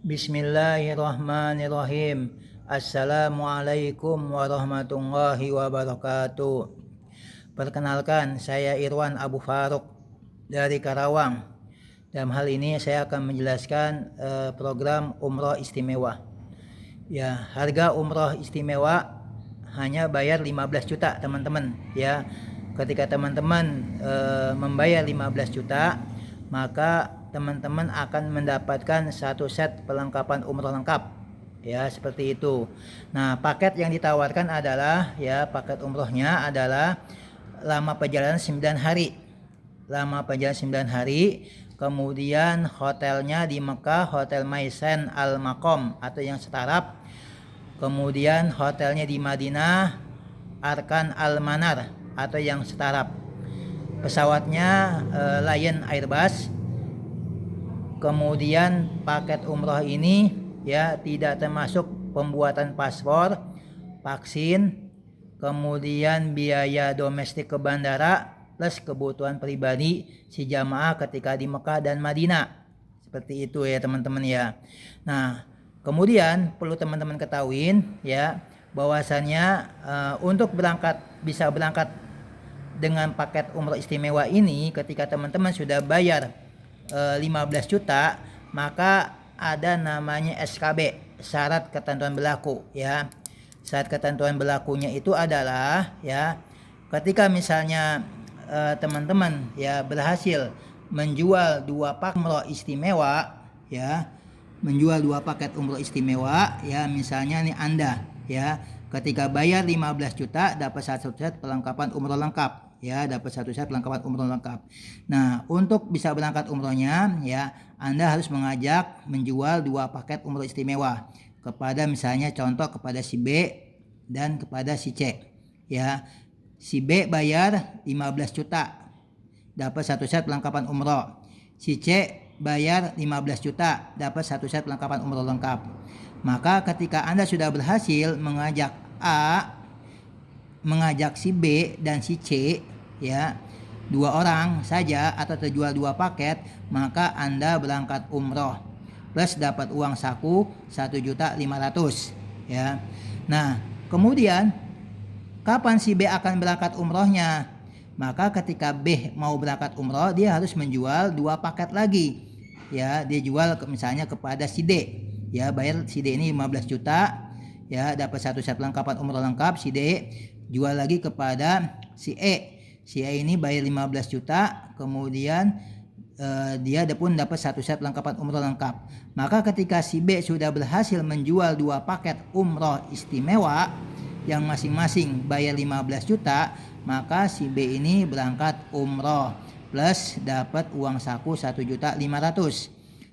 Bismillahirrahmanirrahim. Assalamualaikum warahmatullahi wabarakatuh. Perkenalkan, saya Irwan Abu Faruk dari Karawang. Dalam hal ini saya akan menjelaskan program umroh istimewa. Ya, harga umroh istimewa hanya bayar 15 juta teman-teman. Ya, ketika teman-teman membayar 15 juta, maka teman-teman akan mendapatkan satu set perlengkapan umroh lengkap, ya seperti itu. Nah, paket yang ditawarkan adalah, ya paket umrohnya adalah lama perjalanan 9 hari, kemudian hotelnya di Mekah, Hotel Maisen Al Maqam atau yang setaraf, kemudian hotelnya di Madinah, Arkan Al Manar atau yang setaraf, pesawatnya Lion Airbus. Kemudian paket umroh ini ya tidak termasuk pembuatan paspor, vaksin, kemudian biaya domestik ke bandara, plus kebutuhan pribadi si jamaah ketika di Mekah dan Madinah. Seperti itu ya teman-teman ya. Nah, kemudian perlu teman-teman ketahuin ya bahwasannya untuk bisa berangkat dengan paket umroh istimewa ini, ketika teman-teman sudah bayar 15 juta, maka ada namanya SKB, syarat ketentuan berlaku ya. Syarat ketentuan berlakunya itu adalah ya ketika misalnya teman-teman ya berhasil menjual 2 paket umroh istimewa ya, ya, misalnya nih Anda ya ketika bayar 15 juta dapat satu set perlengkapan umroh lengkap. Ya, dapat satu set perlengkapan umroh lengkap. Nah, untuk bisa berangkat umrohnya ya, Anda harus menjual 2 paket umroh istimewa kepada, misalnya contoh, kepada si B dan kepada si C. Ya, si B bayar 15 juta dapat satu set perlengkapan umroh. Si C bayar 15 juta dapat satu set perlengkapan umroh lengkap. Maka ketika Anda sudah berhasil mengajak si B dan si C ya, 2 orang saja atau terjual 2 paket, maka Anda berangkat umroh plus dapat uang saku 1.500.000 ya. Nah, kemudian kapan si B akan berangkat umrohnya? Maka ketika B mau berangkat umroh, dia harus menjual 2 paket lagi ya. Dia jual misalnya kepada si D ya, bayar si D ini 15 juta ya, dapat satu set perlengkapan umroh lengkap. Si D jual lagi kepada si E. Si E ini bayar 15 juta, kemudian dia pun dapat satu set perlengkapan umroh lengkap. Maka ketika si B sudah berhasil menjual 2 paket umroh istimewa yang masing-masing bayar 15 juta, maka si B ini berangkat umroh plus dapat uang saku 1.500.000.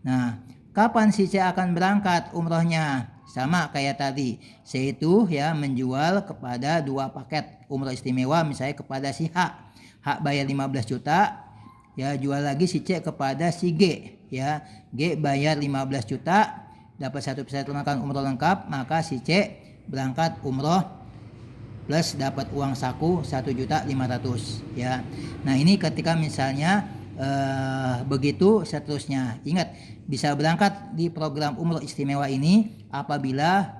Nah, kapan si C akan berangkat umrohnya? Sama kayak tadi, C itu ya menjual kepada 2 paket umroh istimewa, misalnya kepada si H bayar 15 juta ya, jual lagi si C kepada si G ya, G bayar 15 juta dapat satu set perlengkapan umroh lengkap, maka si C berangkat umroh plus dapat uang saku 1.500.000 ya. Nah, ini ketika misalnya begitu seterusnya. Ingat, bisa berangkat di program umroh istimewa ini apabila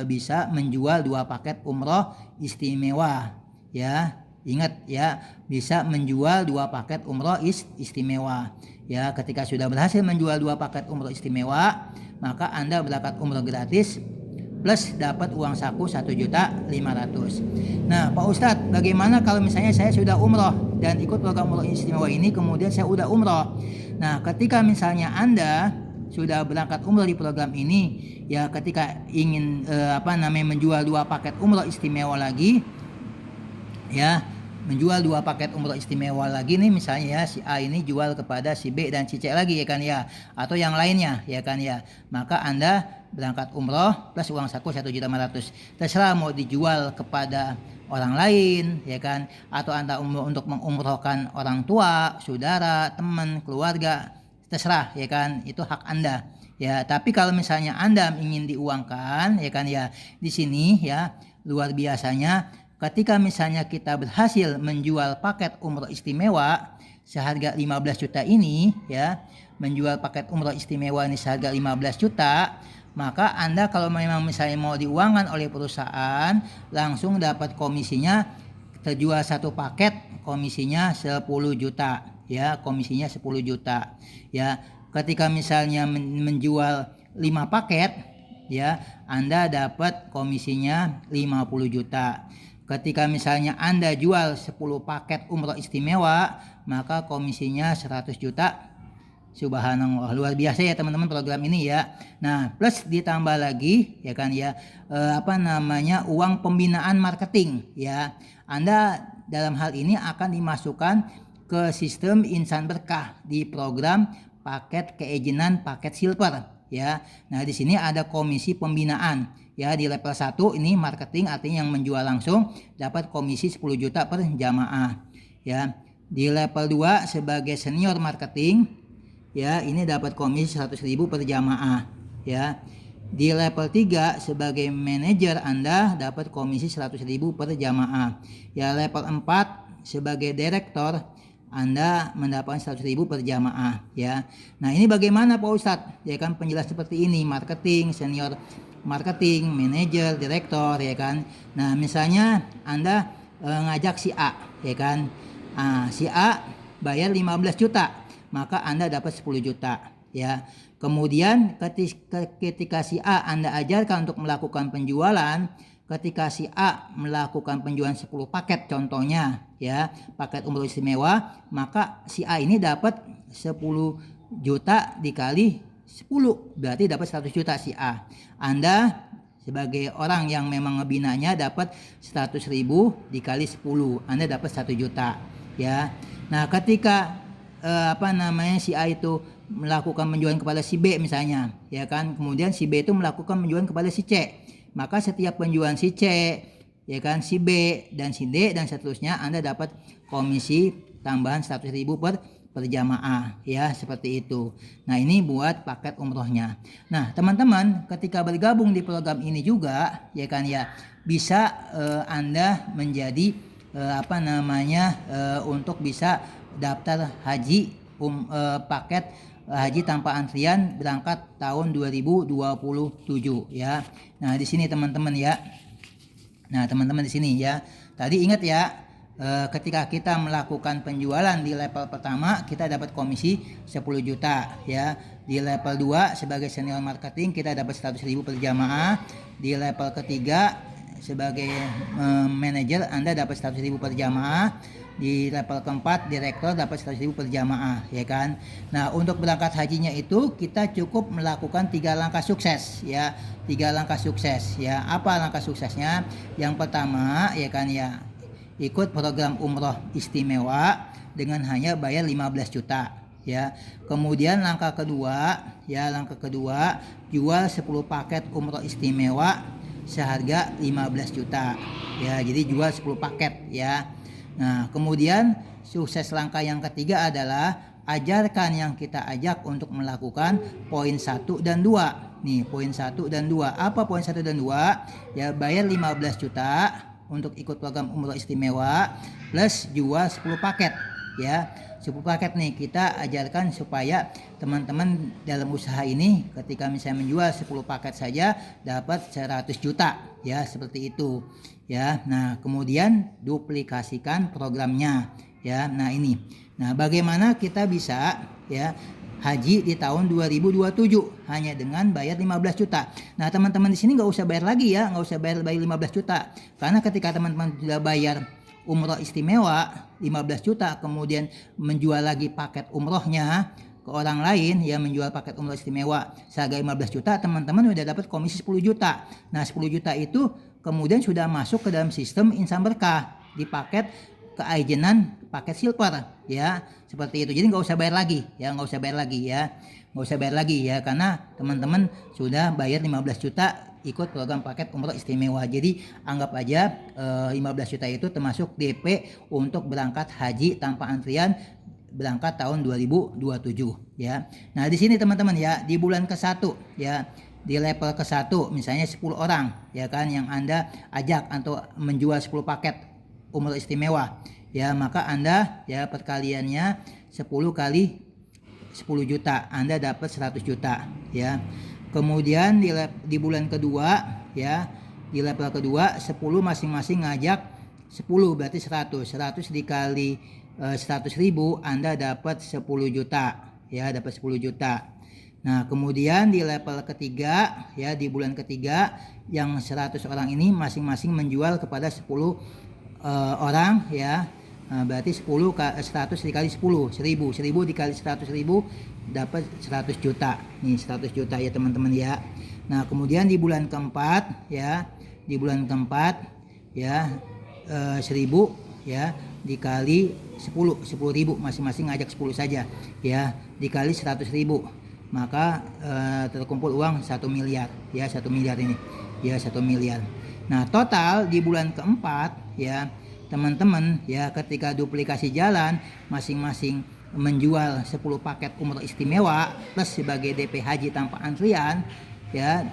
bisa menjual 2 paket umroh istimewa ya. Ingat ya, bisa menjual 2 paket umroh istimewa ya. Ketika sudah berhasil menjual 2 paket umroh istimewa, maka Anda berangkat umroh gratis plus dapat uang saku 1.500.000. Nah, Pak Ustadz, bagaimana kalau misalnya saya sudah umroh dan ikut program umroh istimewa ini, kemudian saya udah umroh? Nah, ketika misalnya Anda sudah berangkat umroh di program ini ya, ketika ingin menjual 2 paket umroh istimewa lagi ya, menjual 2 paket umroh istimewa lagi nih, misalnya ya si A ini jual kepada si B dan si C lagi ya kan ya, atau yang lainnya ya kan ya, maka Anda berangkat umroh plus uang saku 1.500.000. Terserah mau dijual kepada orang lain ya kan, atau Anda untuk mengumrohkan orang tua, saudara, teman, keluarga, terserah ya kan, itu hak Anda ya. Tapi kalau misalnya Anda ingin diuangkan ya kan ya, di sini ya luar biasanya ketika misalnya kita berhasil menjual paket umroh istimewa seharga 15 juta ini ya, menjual paket umroh istimewa ini seharga 15 juta, maka Anda kalau memang misalnya mau diuangkan oleh perusahaan, langsung dapat komisinya, terjual satu paket komisinya 10 juta ya, komisinya 10 juta ya. Ketika misalnya menjual 5 paket ya, Anda dapat komisinya 50 juta. Ketika misalnya Anda jual 10 paket umroh istimewa, maka komisinya 100 juta. Subhanallah, luar biasa ya teman-teman program ini ya. Nah, plus ditambah lagi ya kan ya, uang pembinaan marketing ya. Anda dalam hal ini akan dimasukkan ke sistem Insan Berkah di program paket keizinan paket silver ya. Nah, di sini ada komisi pembinaan ya. Di level 1 ini marketing, artinya yang menjual langsung dapat komisi 10 juta per jamaah ya. Di level 2 sebagai senior marketing ya, ini dapat komisi 100.000 per jamaah ya. Di level 3 sebagai manajer Anda dapat komisi 100.000 per jamaah ya. Level 4 sebagai direktur Anda mendapatkan 100.000 per jamaah ya. Nah, ini bagaimana Pak Ustadz ya kan, penjelas seperti ini, marketing, senior marketing, manajer, direktur ya kan. Nah, misalnya Anda ngajak si A ya kan, si A bayar 15 juta, maka Anda dapat 10 juta ya. Kemudian ketika si A Anda ajarkan untuk melakukan penjualan, ketika si A melakukan penjualan 10 paket contohnya ya, paket umroh istimewa, maka si A ini dapat 10 juta dikali 10, berarti dapat 100 juta si A. Anda sebagai orang yang memang ngebinanya dapat 100.000 dikali 10, Anda dapat 1 juta ya. Nah, ketika si A itu melakukan penjualan kepada si B misalnya ya kan, kemudian si B itu melakukan penjualan kepada si C, maka setiap penjualan si C ya kan, si B dan si D dan seterusnya, Anda dapat komisi tambahan 100.000 per jamaah ya, seperti itu. Nah, ini buat paket umrohnya. Nah, teman-teman ketika bergabung di program ini juga ya kan ya, bisa Anda menjadi untuk bisa daftar haji paket haji tanpa antrian berangkat tahun 2027 ya. Nah, di sini teman-teman ya. Nah, teman-teman di sini ya. Tadi ingat ya, ketika kita melakukan penjualan di level pertama kita dapat komisi 10 juta ya. Di level 2 sebagai senior marketing kita dapat 100.000 per jamaah. Di level ketiga sebagai manajer Anda dapat 100.000 per jamaah. Di level keempat direktur dapat 100.000 per jamaah ya kan. Nah, untuk berangkat hajinya itu kita cukup melakukan 3 langkah sukses ya. 3 langkah sukses ya. Apa langkah suksesnya? Yang pertama ya kan ya, ikut program umroh istimewa dengan hanya bayar 15 juta ya. Kemudian langkah kedua jual 10 paket umroh istimewa seharga 15 juta ya. Jadi jual 10 paket ya. Nah, kemudian sukses langkah yang ketiga adalah ajarkan yang kita ajak untuk melakukan poin 1 dan 2. Nih, poin 1 dan 2. Apa poin 1 dan 2? Ya, bayar 15 juta untuk ikut program umroh istimewa plus jual 10 paket ya. 10 paket nih kita ajarkan supaya teman-teman dalam usaha ini ketika misalnya menjual 10 paket saja dapat 100 juta ya, seperti itu ya. Nah, kemudian duplikasikan programnya ya. Nah, ini. Nah, bagaimana kita bisa ya haji di tahun 2027 hanya dengan bayar 15 juta. Nah, teman-teman di sini nggak usah bayar lagi ya, nggak usah bayar 15 juta. Karena ketika teman-teman sudah bayar umroh istimewa 15 juta, kemudian menjual lagi paket umrohnya ke orang lain, ya menjual paket umroh istimewa seharga 15 juta, teman-teman udah dapat komisi 10 juta. Nah, 10 juta itu kemudian sudah masuk ke dalam sistem Insan Berkah di paket keaijenan paket silver ya, seperti itu. Jadi nggak usah bayar lagi ya, nggak usah bayar lagi ya, karena teman-teman sudah bayar 15 juta ikut program paket umroh istimewa. Jadi anggap aja 15 juta itu termasuk DP untuk berangkat haji tanpa antrian berangkat tahun 2027 ya. Nah, di sini teman-teman ya, di bulan ke-1 ya, di level ke-1 misalnya 10 orang ya kan yang Anda ajak atau menjual 10 paket umroh istimewa ya, maka Anda ya perkaliannya 10 kali 10 juta, Anda dapat 100 juta ya. Kemudian di bulan kedua ya, di level kedua 10 masing-masing ngajak 10 berarti 100 dikali 100.000 Anda dapat 10 juta ya, dapat 10 juta. Nah, kemudian di level ketiga ya, di bulan ketiga yang 100 orang ini masing-masing menjual kepada 10 orang ya. Nah, berarti 100 dikali 10, 1000 dikali 100.000 dapat 100 juta. Nih 100 juta ya teman-teman ya. Nah, kemudian di bulan keempat ya, di bulan keempat ya 1000 ya dikali 10.000 masing-masing ngajak 10 saja ya, dikali 100.000 maka terkumpul uang 1 miliar ya, 1 miliar ini ya, 1 miliar. Nah, total di bulan keempat ya teman-teman ya, ketika duplikasi jalan masing-masing menjual 10 paket umroh istimewa plus sebagai DP haji tanpa antrian ya,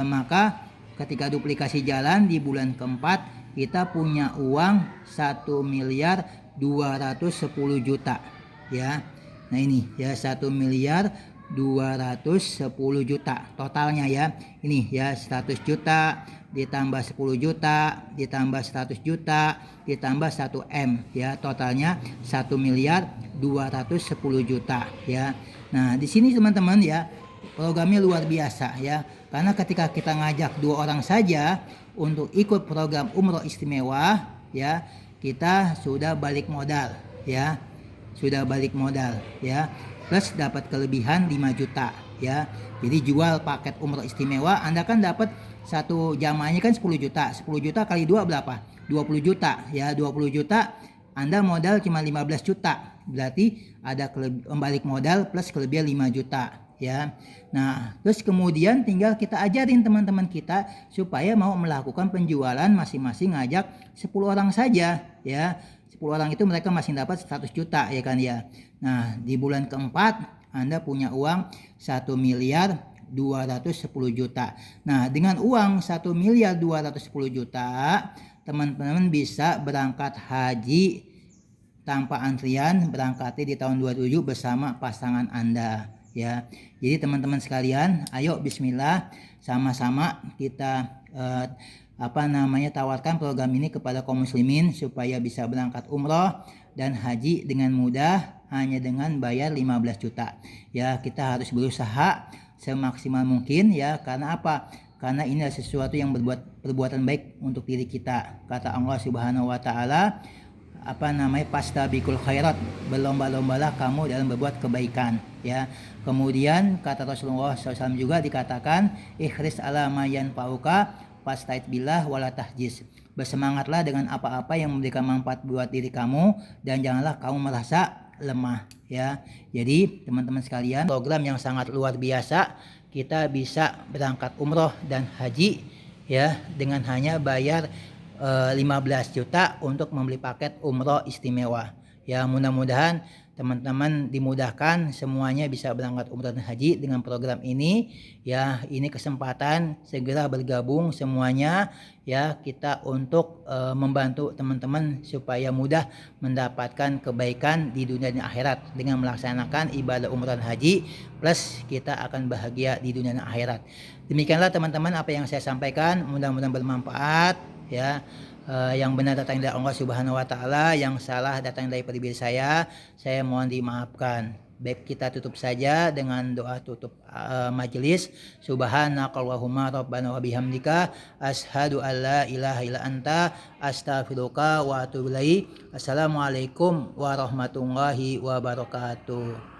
maka ketika duplikasi jalan di bulan keempat kita punya uang 1 miliar 210 juta ya. Nah ini ya 1 miliar 210 juta totalnya ya. Ini ya 100 juta ditambah 10 juta ditambah 100 juta ditambah 1 M ya, totalnya 1 miliar 210 juta ya. Nah, di sini teman-teman ya, programnya luar biasa ya. Karena ketika kita ngajak 2 orang saja untuk ikut program umroh istimewa ya, kita sudah balik modal ya. Sudah balik modal ya, plus dapat kelebihan 5 juta ya. Jadi jual paket umroh istimewa Anda kan dapat satu jamaahnya kan 10 juta. 10 juta kali 2 berapa? 20 juta ya. 20 juta Anda modal cuma 15 juta. Berarti ada balik modal plus kelebihan 5 juta ya. Nah, terus kemudian tinggal kita ajarin teman-teman kita supaya mau melakukan penjualan masing-masing ngajak 10 orang saja ya. 10 orang itu mereka masih dapat 100 juta ya kan ya. Nah, di bulan keempat Anda punya uang 1 miliar 210 juta. Nah, dengan uang 1 miliar 210 juta, teman-teman bisa berangkat haji tanpa antrian, berangkatnya di tahun 27 bersama pasangan Anda ya. Jadi teman-teman sekalian, ayo bismillah sama-sama kita tawarkan program ini kepada kaum muslimin supaya bisa berangkat umroh dan haji dengan mudah hanya dengan bayar 15 juta ya. Kita harus berusaha semaksimal mungkin ya. Karena apa? Karena ini adalah sesuatu yang perbuatan baik untuk diri kita. Kata Allah Subhanahu wa taala, pastabikul khairat, berlomba-lombalah kamu dalam berbuat kebaikan ya. Kemudian kata Rasulullah SAW juga dikatakan, ikhris ala ma yanfa'uka fasta'id billah wala tahjiz. Bersemangatlah dengan apa-apa yang memberikan manfaat buat diri kamu dan janganlah kamu merasa lemah ya. Jadi teman-teman sekalian, program yang sangat luar biasa. Kita bisa berangkat umroh dan haji ya dengan hanya bayar 15 juta untuk membeli paket umroh istimewa ya. Mudah-mudahan teman-teman dimudahkan semuanya bisa berangkat umroh dan haji dengan program ini ya. Ini kesempatan segera bergabung semuanya ya, kita untuk membantu teman-teman supaya mudah mendapatkan kebaikan di dunia dan akhirat dengan melaksanakan ibadah umroh dan haji, plus kita akan bahagia di dunia dan akhirat. Demikianlah teman-teman apa yang saya sampaikan, mudah-mudahan bermanfaat ya. Yang benar datang dari Allah Subhanahu wa taala, yang salah datang dari pribadi saya mohon dimaafkan. Baik, kita tutup saja dengan doa tutup majelis. Subhanakallahumma rabbana wa bihamdika asyhadu alla ilaha illa anta astaghfiruka wa atubu ilaik. Assalamualaikum warahmatullahi wabarakatuh.